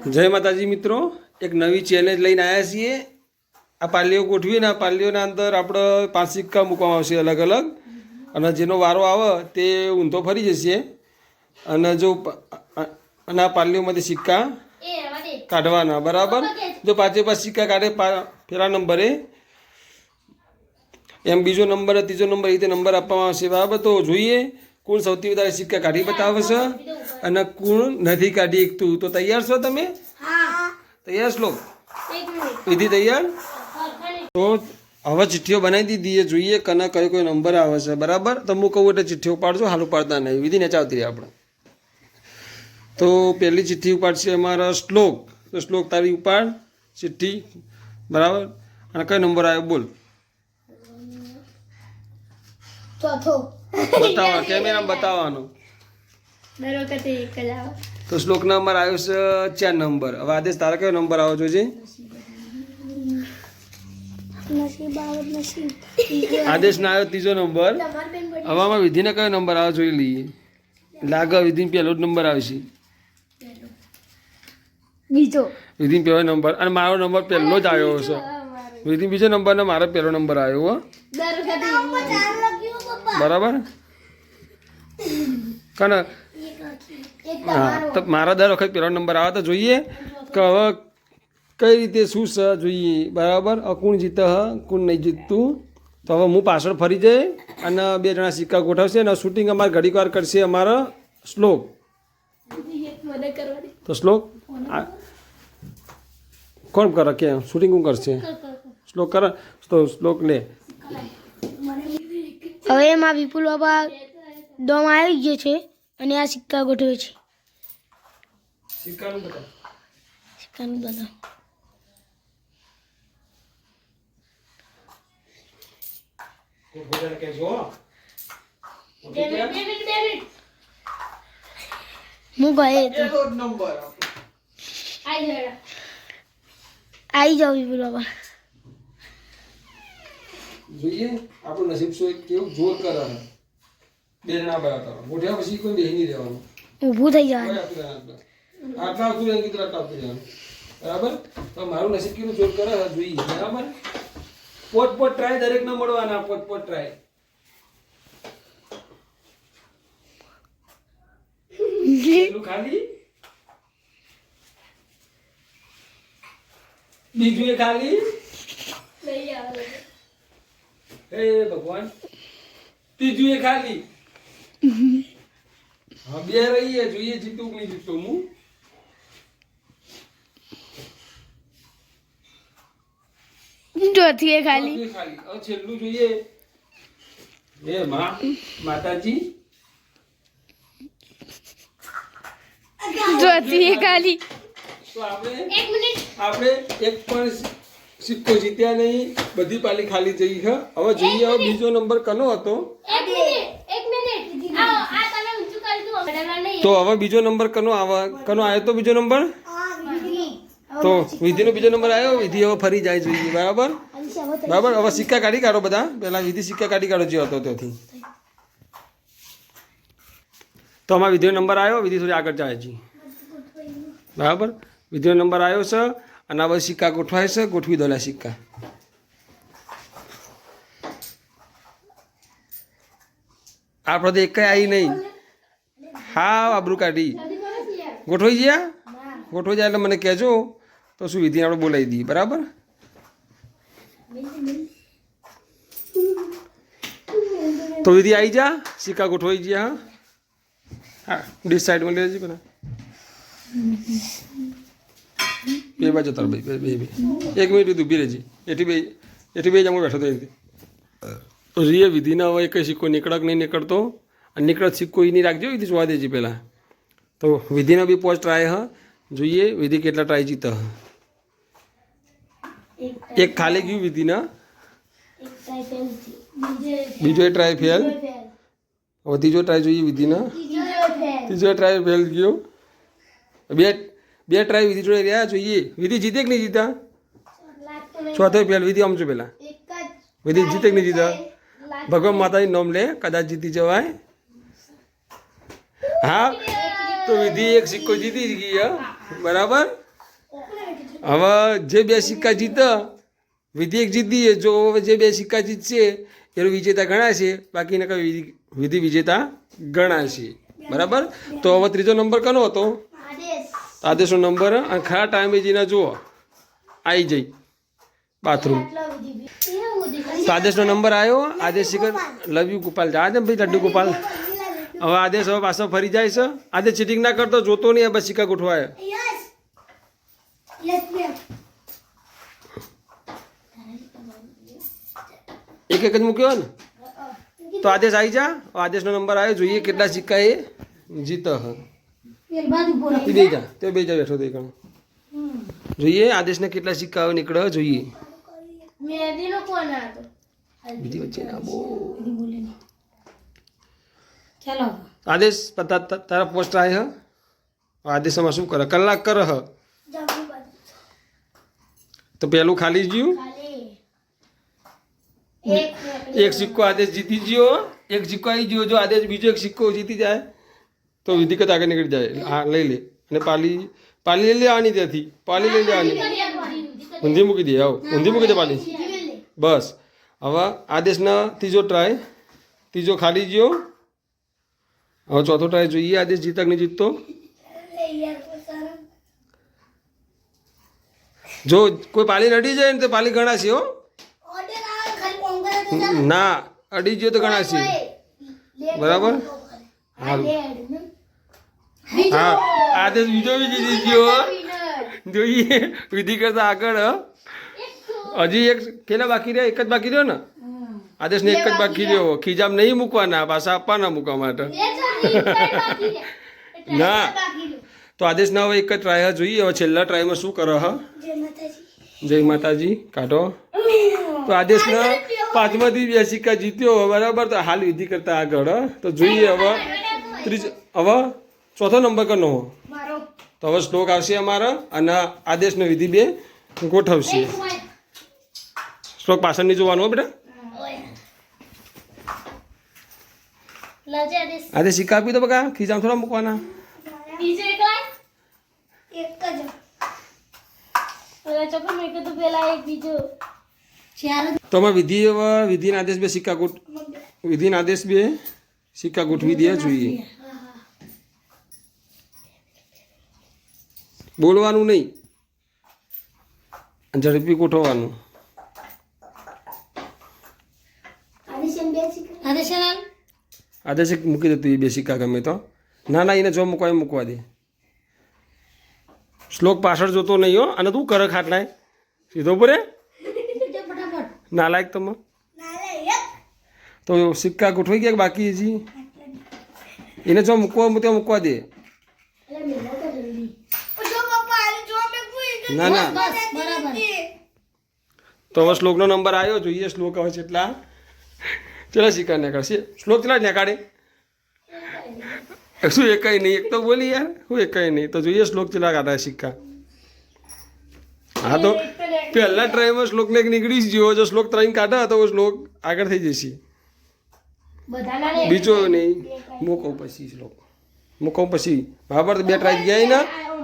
જય માતાજી મિત્રો, એક નવી ચેલેન્જ લઈને આવ્યા છીએ. આ પાલીઓ ગોઠવીને આ પાલીઓના અંદર આપણે 5 સિક્કા મૂકવામાં આવશે અલગ અલગ, અને જેનો વારો આવે તે ઊંધો ફરી જશે. અને જો અને આ પાલીઓમાંથી સિક્કા કાઢવાના, બરાબર. જો 5 સિક્કા કાઢે પહેલા નંબરે, એમ બીજો નંબર, ત્રીજો નંબર, એ રીતે નંબર આપવામાં આવશે, બરાબર. તો જોઈએ કોણ સૌથી વધારે સિક્કા કાઢી બતાવે છે અને કોણ નથી કાઢી એકતું. તો તૈયાર છો તમે? તૈયાર શ્લોક? વિધિ તૈયાર? તો હવે ચિઠ્ઠીઓ બનાવી દીધી એ, જોઈએ કના કયો કયો નંબર આવે છે, બરાબર. તો હું કહું એટલે ચિઠ્ઠીઓ પાડજો, હાલ ઉપાડતા નહીં. વિધિ નચાવતી રહી આપણે. તો પહેલી ચિઠ્ઠી ઉપાડશે અમારા શ્લોક. તો શ્લોક તારી ઉપાડ ચિઠ્ઠી, બરાબર. અને કયો નંબર આવ્યો બોલ? બતાવવા, કેમેરામાં બતાવવાનો. તો શ્લોક નંબર આવ્યો છે 4 નંબર. હવે આદેશ તારા કયો નંબર આવ્યો જોજે. આદેશ ના આવ્યો 3જો નંબર. હવે આમાં વિધિને કયો નંબર આવ્યો જોઈ લઈએ. લાગે વિધિ પહેલો જ નંબર આવશે. વિધિ પહેલો નંબર, અને મારો નંબર પહેલો જ આવ્યો છે. વિધિ બીજો નંબર ને મારો પહેલો નંબર આવ્યો હો, બરાબર. કને હા, તો મારા દર વખત પહેલો નંબર આવે. તો જોઈએ કે હવે કઈ રીતે શું છે જોઈએ, બરાબર. કોણ જીતે હ, કોણ નહીં જીતતું. તો હવે હું પાછળ ફરી જઈ અને 2 જણા સિક્કા ગોઠવશે અને શૂટિંગ અમારે ઘડીક વાર કરશે અમારો શ્લોક. તો શ્લોક કોણ કરે કે શૂટિંગ કોણ કરશે? શ્લોક કરે. તો શ્લોક લે. હવે એમાં વિપુલ બાબા દમ આવી ગયો છે અને આ સિક્કા ગોઠવે છે. સિક્કાનું બતાવ. હું ગયે તો આવી જાવ વિપુલ બાબા. જોઈએ આપણું નસીબ શું કેવું જોર કરે. 2 જણા બરાબર ગોઠવ્યા પછી કોઈ બેહી નહીં રહેવાનું, ઊભું થઈ જવાનું. આટલા આવતું રહે કીધું આટલા આવતું રહેવાનું, બરાબર. તો મારું નસીબ કેવું જોર કરે જોઈએ, બરાબર. પોત ટ્રાય દરેક ને મળવાના, પોત ટ્રાય. એટલું ખાલી, બીજું એ ખાલી. હે ભગવાન, ત્રીજું એ ખાલી. હા, 2 રહીએ, જોઈએ જીતું કે નહીં જીતતો હું. ચોથી એ ખાલી. હવે છેલ્લું જોઈએ. હે માતાજી, ચોથી એ ખાલી. તો આપણે એક પણ સિક્કો જીત્યા નહીં, બધી પાલી ખાલી જઈ છે. હવે જોઈએ હવે બીજો નંબર કનો હતો. તો હવે બીજો નંબર કનો આવ્યો તો બીજો નંબર. તો વિધિનો બીજો નંબર આવ્યો. વિધિ હવે ફરી જાય જોઈએ, બરાબર. હવે સિક્કા કાઢી કાઢો બધા. પહેલા વિધિ સિક્કા કાઢી કાઢો જે હતો ત્યાંથી. તો આમાં વિધિનો નંબર આવ્યો. વિધિ થોડી આગળ જાય છે, બરાબર. વિધિનો નંબર આવ્યો છે અને આ બધા સિક્કા ગોઠવાય છે. ગોઠવી દો સિક્કા. આપણે તો એક આવી નહીં. હા, આબરૂ કાઢી. ગોઠવાઈ ગયા? ગોઠવાઈ જાય એટલે મને કહેજો, તો શું વિધિને આપણે બોલાવી દઈએ, બરાબર. તો વિધિ આવી જા, સિક્કા ગોઠવાઈ ગયા. હા, ડીશ સાઈડમાં લેજે પેલા. બે બાજુ તાર બે 1 મિનિટ ઊભી રહેજે. એથી બે જ અમે બેઠો તો એ રીતે. રીએ વિધિના હવે કંઈ સિક્કો નીકળક નહીં નીકળતો. અને નીકળત સિક્કો એ નહીં રાખજો, વિધિ જોવા દેજે પહેલાં. તો વિધિના બી 5 ટ્રાય હ. જોઈએ વિધિ કેટલા ટ્રાય જીતે હ. એક ખાલી ગયું વિધિના, બીજો ટ્રાય ફેલ. હવે ત્રીજો ટ્રાય જોઈએ વિધિના. ત્રીજો ટ્રાય ફેલ ગયો. બે ટ્રાય વિધિ જોડે રહ્યા. જોઈએ વિધિ જીતે કે નહીં જીતા. ચોથો ફેલ. વિધિ આમ છો પેલા. વિધિ જીતે કે નહીં જીતા. ભગવાન માતાજી નામ લે, કદાચ જીતી જવાય. હા, તો વિધિ એક સિક્કો જીતી જ ગઈ, બરાબર. હવે જે બે સિક્કા જીતે વિધિ એક જીતી જો હવે જે બે સિક્કા જીતશે એનો વિજેતા ગણાશે બાકીના કઈ વિધિ વિજેતા ગણાશે બરાબર. તો હવે ત્રીજો નંબર કનો હતો? આદેશનો નંબર. અને ખરા ટાઈમે જઈને જુઓ આવી જઈ બાથરૂમ. તો આદેશનો નંબર આવ્યો. આદેશ શિખર લવ યુ ગોપાલ જા દે ભાઈ લડ્ડુ ગોપાલ. હવે આદેશ હવે પાછો ફરી જાય છે. આદેશ ચીટિંગ ના કરતો જોતો નહીં બસ સિક્કા ગોઠવાય. એક એક જ મૂક્યો ને તો આદેશ આવી જા. આદેશનો નંબર આવ્યો જોઈએ કેટલા સિક્કા એ જીત બે જા તે બે જા બેઠો તે કણ જોઈએ આદેશને કેટલા સિક્કા નીકળે જોઈએ. બીજી વચ્ચે ના બહુ આદેશ તારા પોસ્ટ આવે હ આદેશમાં શું કરે કલાક કરે હ તો પેલું ખાલી ગયું. એક સિક્કો આદેશ જીતી ગયો. એક સિક્કો આવી ગયો જો આદેશ બીજો એક સિક્કો જીતી જાય તો વિધિકત આગળ નીકળી જાય. હા લઈ લે અને પાલી લઈ લેવાની ત્યાંથી પાલી લઈ લેવાની ઊંધી મૂકી દે. આવો ઊંધી મૂકી દે પાલી બસ. હવે આદેશના ત્રીજો ટ્રાય ત્રીજો ખાલી ગયો. હવે ચોથો ટ્રાય જોઈએ આદેશ જીતક નહીં જીતતો. જો કોઈ પાલી અડી જાય ને તો પાલી ગણાશે હો. ના અડી ગયો તો ગણાશે બરાબર. હા આદેશ બીજો બી જીતી ગયો. જોઈએ વિધિ કરતા આગળ હજી એક કેટલા બાકી રહ્યા? એક જ બાકી રહ્યો ને આદેશને એક જ બાકી રહ્યો. ખીજામ નહીં મૂકવાના પાછા આપવાના મૂકવા માટે ના. તો આદેશના હવે એક જ ટ્રાય જોઈએ. હવે છેલ્લા ટ્રાયમાં શું કરે હ? જય માતાજી કાઢો. તો આદેશના પાંચમાંથી બે સિક્કા જીત્યો બરાબર. તો હાલ વિધિ કરતા આગળ તો જોઈએ હવે હવે ચોથો નંબર કરનો તો હવે શ્લોક આવશે અમારા અને આદેશનો વિધિ બે ગોઠવશે. શ્લોક પાછળ નહીં જોવાનું હો બેટા. આદેશ સિક્કા આપી દો બકા ખીજામ થોડા મૂકવાના. તો અમે વિધિના આદેશ બે સિક્કા વિધિના આદેશ બે સિક્કા ગોઠવી દે જોઈએ. બોલવાનું નહીં ઝડપી ગોઠવવાનું. આદેશ મૂકી દે તું એ બે સિક્કા ગમે તો. ના ના એને જો મૂકવા એ મૂકવા દે. શ્લોક પાછળ જોતો નહીં હો. અને તું કરે ખાટલાય સીધો પડે ના લાયક તમે તો સિક્કા ગોઠવાઈ ગયા બાકી હજી એને જો મૂકવા ત્યાં મૂકવા દે. ના ના તો હવે શ્લોકનો નંબર આવ્યો જોઈએ. શ્લોક હવે કેટલા ચલા સિક્કા નીકળશે. શ્લોક ચલા જ નીકાળે શું એકાઈ નહીં. એક તો બોલી યાર હું એકાઈ નહીં. તો જોઈએ શ્લોક ચલા કાઢા સિક્કા. હા તો પહેલા ટ્રાયમાં શ્લોકને એક નીકળી જ ગયો. જો શ્લોક ત્રણ કાઢા તો શ્લોક આગળ થઈ જશે. બીજો નહીં મૂકો પછી શ્લોક મૂકો પછી બરાબર. બે ટ્રાય ગયા ને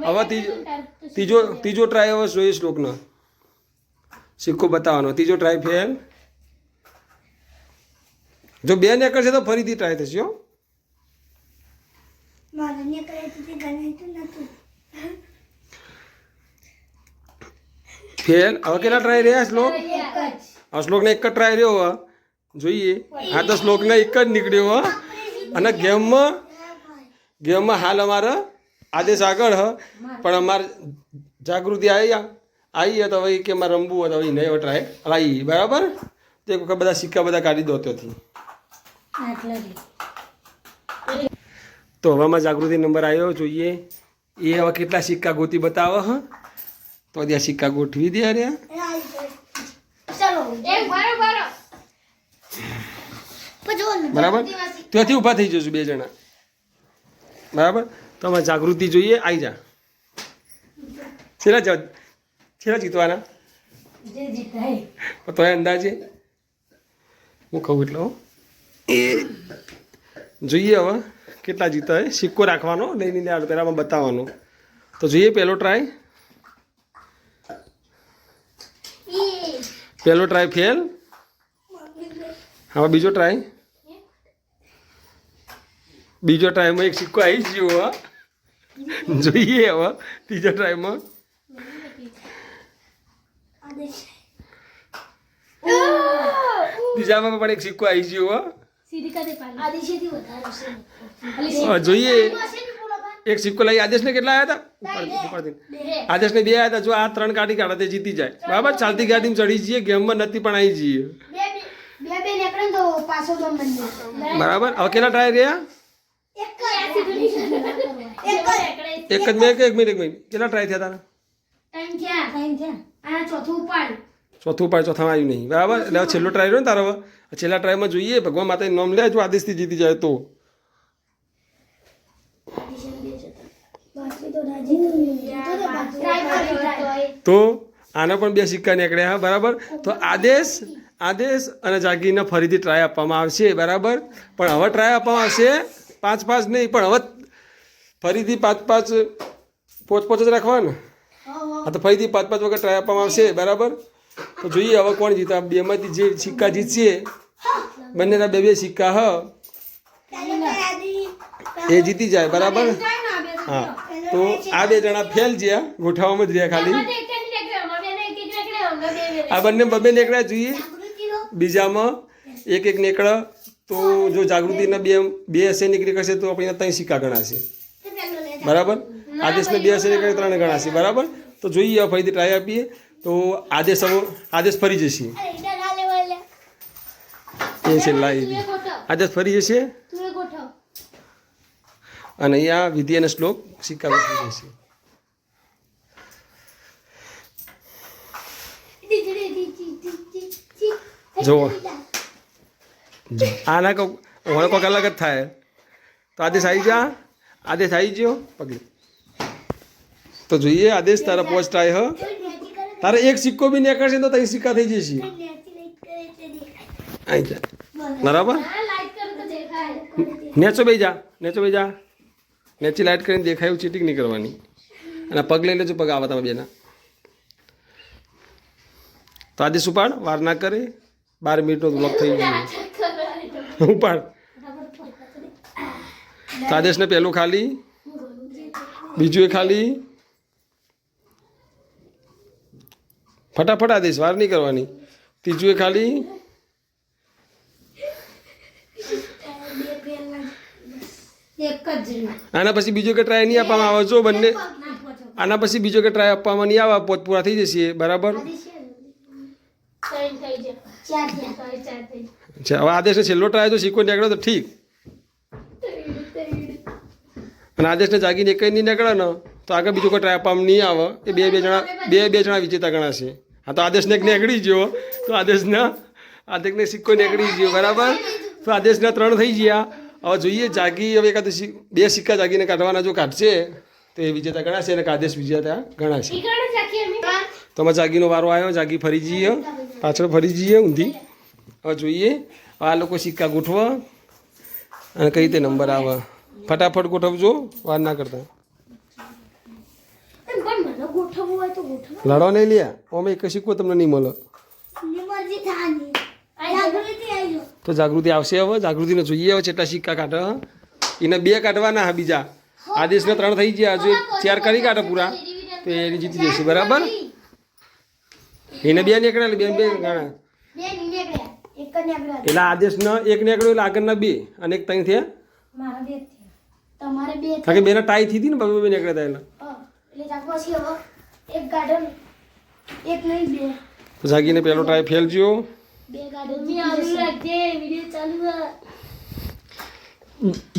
હવે ત્રીજો ટ્રાય હવે જોઈએ શ્લોકનો સિક્કો બતાવવાનો. ત્રીજો ટ્રાય ફેલ. જો બે ને કરશે તો ફરીથી ટ્રાય થશે હો. ફેલ. હવે કેટલા ટ્રાય રહ્યા શ્લોક? હવે શ્લોકને એક જ ટ્રાય રહ્યો હવે જોઈએ. હા તો શ્લોકને એક જ નીકળ્યો હ. અને ગેમમાં હાલ અમારે આદેશ આગળ હ પણ અમારે જાગૃતિ આવી તો હવે કે મારે રમવું હોય તો હવે નહીં ટ્રાય લાવી બરાબર. તો એક વખત બધા સિક્કા બધા કાઢી દો ત્યાંથી. તો હવામાં જાગૃતિ નંબર આવ્યો જોઈએ. એ હવે કેટલા સિક્કા ગોતી બતાવે હ તો ત્યાં સિક્કા ગોઠવી દે. અરે બરાબર ત્યાંથી ઊભા થઈ જશું બે જણા બરાબર. તો અમે જાગૃતિ જોઈએ આવી જા. છેલ્લા જીતવાના તો અંદાજે હું કહું એટલે એ જોઈએ હવે કેટલા જીતા સિક્કો રાખવાનો લઈને પહેલાંમાં બતાવવાનો. તો જોઈએ પહેલો ટ્રાય પહેલો ટ્રાય ફેલ. હવે બીજો ટ્રાય. બીજો ટ્રાયમાં એક સિક્કો આવી ગયો. હા જોઈએ હવે ત્રીજા ટ્રાયમાં. ત્રીજામાં પણ એક સિક્કો આવી ગયો. હા જોઈએ એક સિક્કો લઈ આદેશને કેટલા આવ્યા હતા? આદેશને 2 આવ્યા હતા. જો આ 3 કાઢી કાઢે તે જીતી જાય. બરાબર, ચાલતી ગાડીમાં ચડી જઈએ, ગેમમાં નથી પણ આવી જઈએ. બરાબર, હવે કેટલા ટ્રાય રહ્યા? એક જ મિનિટ કેટલા ટ્રાય થયા તારા? ચોથું ઉપાડ, ચોથામાં આવ્યું નહીં. બરાબર, એટલે હવે છેલ્લો ટ્રાય રહ્યો ને તારો. હવે છેલ્લા ટ્રાયમાં જોઈએ ભગવાન માતાનું નામ લે, જો આદેશથી જીતી જાય તો. તો આના પણ 2 સિક્કા નીકળ્યા. હા બરાબર, તો આદેશ અને જાગીરને ફરીથી ટ્રાય આપવામાં આવશે. બરાબર, પણ હવે ટ્રાય આપવામાં આવશે 5-5 નહીં, પણ હવે ફરીથી 5-5 5-5 જ રાખવા ને. હા તો ફરીથી 5-5 વખત ટ્રાય આપવામાં આવશે. બરાબર, તો જોઈએ હવે કોણ જીતે. આ 2માંથી જે સિક્કા જીતશે, બંનેના 2 સિક્કા હ એ જીતી જાય. બરાબર, હા તો આ 2 જણા ફેલ જ્યાં ગોઠવવામાં જ રહ્યા ખાલી. આ બંને 2 નીકળ્યા જોઈએ. બીજામાં એક નીકળે તો જો જાગૃતિના 2 હશે નીકળી કરશે તો આપણે 3 સિક્કા ગણાશે. બરાબર, આદેશને 2 હશે નીકળે 3 ગણાશે. બરાબર, તો જોઈએ ફરીથી ટ્રાય આપીએ. તો આદેશ ફરી જશે. એ છેલ્લા આદેશ ફરી જશે અને અહીંયા વિધિ અને શ્લોક સિક્કા ગોઠવી જશે. જુઓ આના કોઈક અલગ જ થાય. તો આદેશ આવી જા, આદેશ આવી ગયો પગલી. તો જોઈએ આદેશ તારા પોસ્ટ થાય. હ તારે એક સિક્કો બી નીકળશે તો 3 સિક્કા થઈ જશે. આવી જા. બરાબર, નેચો બેસી જા, નેચી લાઇટ કરીને દેખાય એવું ચીટિંગ નહીં કરવાની. અને પગ લઈ લેજો, પગ આવા તમે બેના. તો આદેશ ઉપાડ, વાર ના કરે. 12 મિનિટનો બ્લોક થઈ ગયો. ઉપાડ. તો આદેશને પહેલું ખાલી, બીજું એ ખાલી. ફટાફટ આદેશ, વાર નહીં કરવાની. ત્રીજું એ ખાલી. આના પછી બીજો કે ટ્રાય નહીં આપવામાં આવે. જો બંને આના પછી બીજો કે ટ્રાય આપવામાં નહીં આવે, પોત પૂરા થઈ જશે. બરાબર, હવે આદેશને છેલ્લો ટ્રાય જો સિક્કો નીકળે તો ઠીક. અને આદેશને જાગીને એક નહીં નીકળે ને તો આગળ બીજો કોઈ ટ્રાય આપવામાં નહીં આવે. એ બે જણા વિજેતા ગણાશે. હા તો આદેશને એક નીકળી ગયો તો આદેશને સિક્કો નીકળી ગયો. બરાબર, તો આદેશના 3 થઈ ગયા. હવે જોઈએ જાગી, હવે એકાદ 2 સિક્કા જાગીને કાઢવાના જો કાઢશે તો એ વિજેતા ગણાશે અને આદેશ વિજેતા ગણાશે. તો અમે જાગીનો વારો આવ્યો. જાગી ફરી જઈએ, પાછળ ફરી જઈએ ઊંધી. હવે જોઈએ આ લોકો સિક્કા ગોઠવા અને કઈ રીતે નંબર આવે. ફટાફટ ગોઠવજો, વાર ના કરતા. લડો નહીં લ્યા, અમે એક સિક્કો તમને નહીં મળે. તો જાગૃતિ આવશે. હવે જાગૃતિને જોઈએ હવે કેટલા સિક્કા કાઢે. એને 2 કાઢવાના. હા બીજા આદેશને 3 થઈ ગયા. હજુ 4 કરી કાઢે પૂરા તો એ જીતી જશે. બરાબર, એને 2 નીકળ્યા એટલે 2 ગણા. એટલે આદેશનો 1 નીકળ્યો એટલે આગળના 2 અને 1 3 થયા. કારણ કે 2 ટાઈ થઈ હતી ને, 2 નીકળ્યા હતા. તો જાગીને પહેલો ટ્રાય ફેલ ગયો.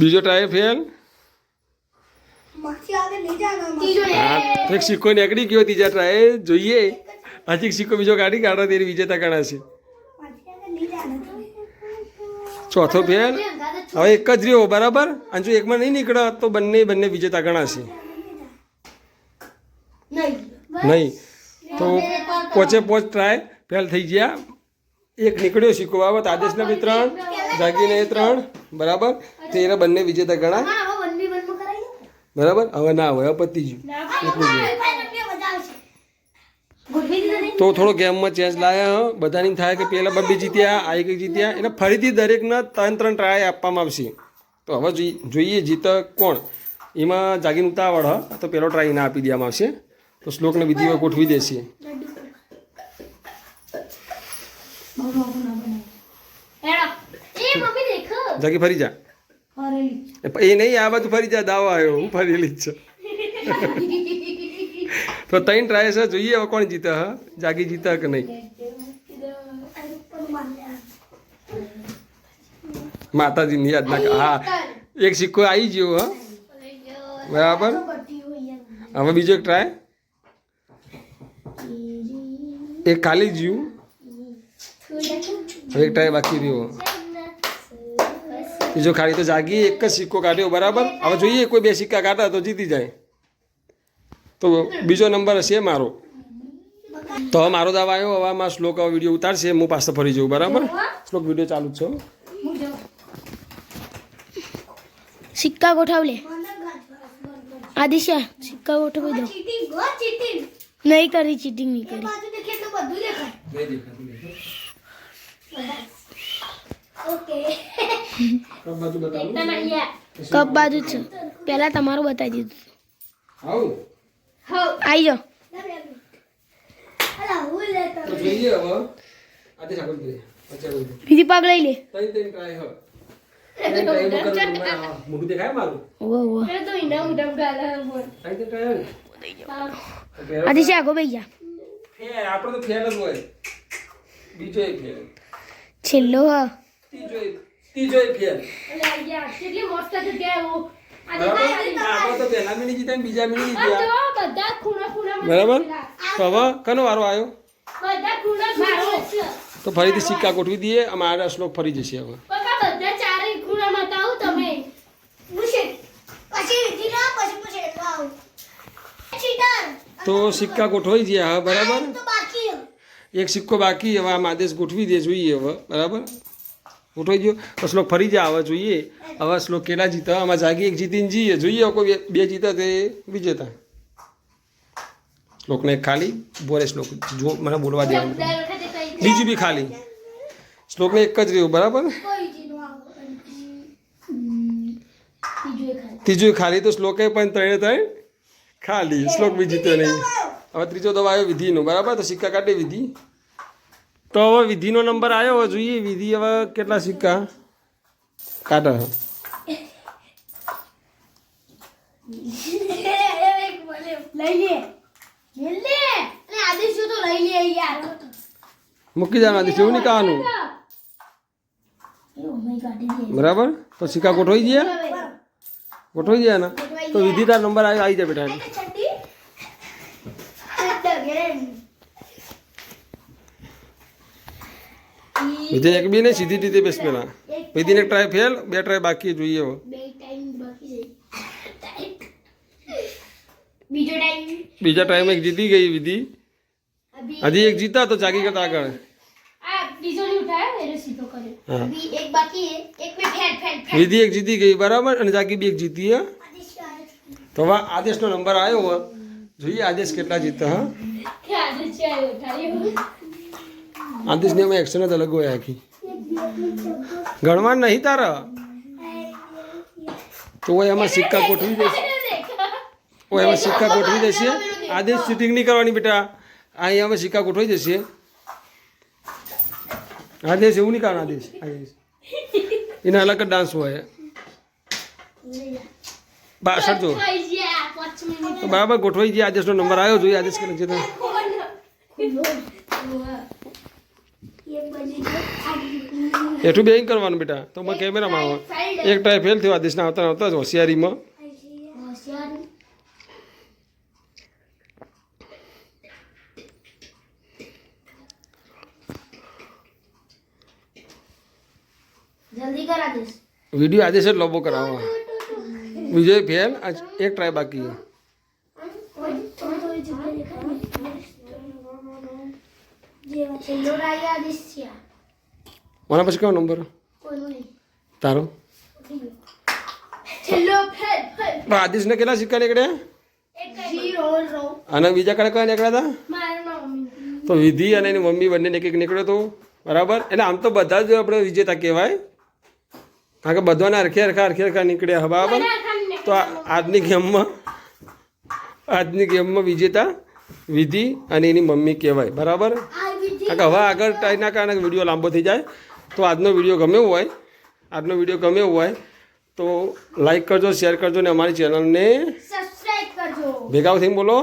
બીજો ટ્રાય ફેલ. એક સિક્કો નીકળી ગયો ત્રીજા ટ્રાય. જોઈએ હજી સિક્કો બીજો કાઢી કાઢો તેની વિજેતા ગણાશે. ચોથો ફેલ. હવે એક જ રહ્યો. બરાબર, અને જો એકમાં નહીં નીકળે તો બંને વિજેતા ગણાશે. નહીં તો 5 ટ્રાય ફેલ થઈ ગયા. એક નીકળ્યો સિક્કો. બાબત આદેશને બી 3, જાગીને 3. બરાબર, તો એને બંને વિજેતા ગણા. બરાબર, હવે ના હોય, પતી ગયું. તો થોડો ગેમમાં ચેન્જ લાયા બધાની થાય કે પેલા બબ્બે જીત્યા આ એક જીત્યા એટલે ફરીથી દરેકને 3 ટ્રાય આપવામાં આવશે તો હવે જોઈએ જીત કોણ એમાં જાગીને ઉતાવળ તો પેલો ટ્રાય ના આપી દેવામાં આવશે તો શ્લોકને વિધિમાં ગોઠવી દેશે જાગી ફરી જા એ નહીં આ બાજુ ફરી જા દાવા આવ્યો હું ફરેલી જ છે તો 3 ટ્રાય છે જોઈએ હવે કોણ જીતે હા જાગી જીતે કે નહીં માતાજીની યાદ ના હા એક સિક્કો આવી ગયો હા બરાબર હવે બીજો એક ટ્રાય એક ખાલી જ્યું હવે એક ટ્રાય બાકી રહ્યો બીજો ખાલી તો જાગી એક જ સિક્કો કાઢ્યો બરાબર હવે જોઈએ કોઈ 2 સિક્કા કાઢે તો જીતી જાય તો બીજો નંબર હશે મારો તો હવે મારો દાવા આવ્યો હવે આમાં શ્લોક વિડીયો ઉતારશે હું પાછો ફરી જઉં બરાબર શ્લોક વિડીયો ચાલુ જ છે સિક્કા ગોઠવ લે આદિશા સિક્કા ગોઠવી દો નહીં કરી ચીટિંગ નહીં કરી કપ બાજુ છે પહેલા તમારું બતાવી દીધું આવી જાઓ બીજી પાક લઈ લે મોટું દેખાય મારું આદિશા આગો ભાઈ જા ફેર આપણે તો ફેર જ હોય બીજો એક ફેર છેલ્લો હ ત્રીજો એક ફેર આપણે તો પહેલા મિનિટ જીતા ને બીજા મિનિટ જીત્યા બરાબર તો હવે કનો વારો આવ્યો તો ફરીથી સિક્કા ગોઠવી દઈએ અમારા શ્લોક ફરી જશે હવે તો સિક્કા ગોઠવાઈ ગયા હવે બરાબર એક સિક્કો બાકી હવે આમ આદેશ ગોઠવી દે જોઈએ હવે બરાબર ગોઠવાઈ ગયો તો શ્લોક ફરી જાય હવે જોઈએ હવે શ્લોક કેટલા જીતા આમાં જાગી એક જીતીને જઈએ જોઈએ કોઈ 2 જીતા તે વિજેતા શ્લોકને ખાલી બોરે શ્લોક જો મને બોલવા દેવાનું બીજું બી ખાલી શ્લોકને એક જ રહ્યું બરાબર ત્રીજું ખાલી તો શ્લોકે પણ 3 ખાલી શ્લોક બી જીત્યો નહીં હવે ત્રીજો દવા આવ્યો વિધિનો બરાબર તો સિક્કા કાઢી વિધિ તો હવે વિધિનો નંબર આવ્યો હવે જોઈએ વિધિ હવે કેટલા સિક્કા કાઢે મૂકી જવાનું આદેશ એવું નહીં કહેવાનું બરાબર તો સિક્કા ગોઠવાઈ ગયા ને તો વિધિ તાર નંબર આવ્યો આવી જાય બેટા વિધિ એક બી નહીં સીધી રીતે બેસ પેલા વિધિને ટ્રાય ફેલ 2 ટ્રાય બાકી જોઈએ હવે બીજા ટાઈમ એક જીતી ગઈ વિધિ હજી એક જીતા તો જાગી કરતા આગળ વિધિ એક જીતી ગઈ બરાબર અને જાગી બી એક જીતી હા તો હવે આદેશનો નંબર આવ્યો હોય જોઈએ આદેશ કેટલા જીતા હા આદેશની અમે એક્શન જ અલગ હોય આખી ગણવા નહીં તારા તો હોય એમાં સિક્કા ગોઠવી દેશે એમાં સિક્કા ગોઠવી દેશે આદેશ ચીટિંગ નહીં કરવાની બેટા અહીં અમે સિક્કા ગોઠવી દેશે આદેશ એવું નહીં કરવાનું આદેશ એના અલગ જ ડાન્સ હોય પાછળ જો તો બરાબર ગોઠવાઈ ગયા આદેશનો નંબર આવ્યો જોઈએ આદેશ કરે છે એઠું બે કરવાનું બેટા તો મેં કેમેરામાં આવે એક ટ્રાય ફેલ થયો આદેશના આવતા આવતા જ હોશિયારીમાં વિડીયો આદેશ જ લોબો કરાવો વિજય ફેલ એક ટ્રાય બાકી મને પછી કયો નંબર તારો આદેશ ને કેટલા સિક્કા નીકળ્યા અને બીજા કડે કયા નીકળ્યા હતા તો વિધિ અને એની મમ્મી બંને એક એક નીકળ્યો હતો બરાબર. એટલે આમ તો બધા જ આપણે વિજેતા કહેવાય, કારણ કે બધાને હરખે હરખા નીકળ્યા બરાબર. તો આજની ગેમમાં વિજેતા વિધિ અને એની મમ્મી કહેવાય બરાબર. કારણ કે હવે આગળ ટાઈમના કારણે વિડીયો લાંબો થઈ જાય. તો આજનો વિડીયો ગમ્યો હોય તો લાઈક કરજો, શેર કરજો ને અમારી ચેનલને ભેગા થઈને બોલો